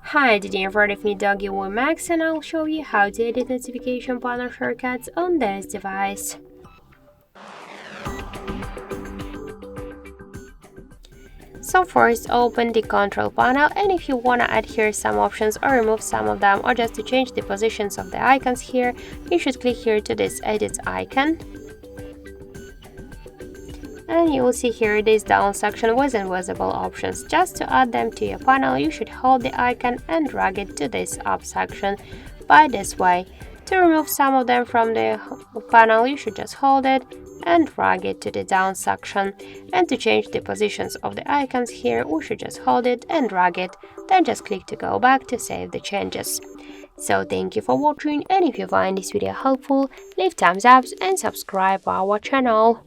Hi, today in front of me DOOGEE V Max, and I'll show you how to edit notification panel shortcuts on this device. So first open the control panel, and if you want to add here some options or remove some of them, or just to change the positions of the icons here, you should click here to this edit icon. And you will see here this down section with invisible options. Just to add them to your panel, you should hold the icon and drag it to this up section by this way. To remove some of them from the panel, you should just hold it and drag it to the down section. And to change the positions of the icons here, we should just hold it and drag it, then just click to go back to save the changes. So thank you for watching, and if you find this video helpful, leave thumbs up and subscribe our channel.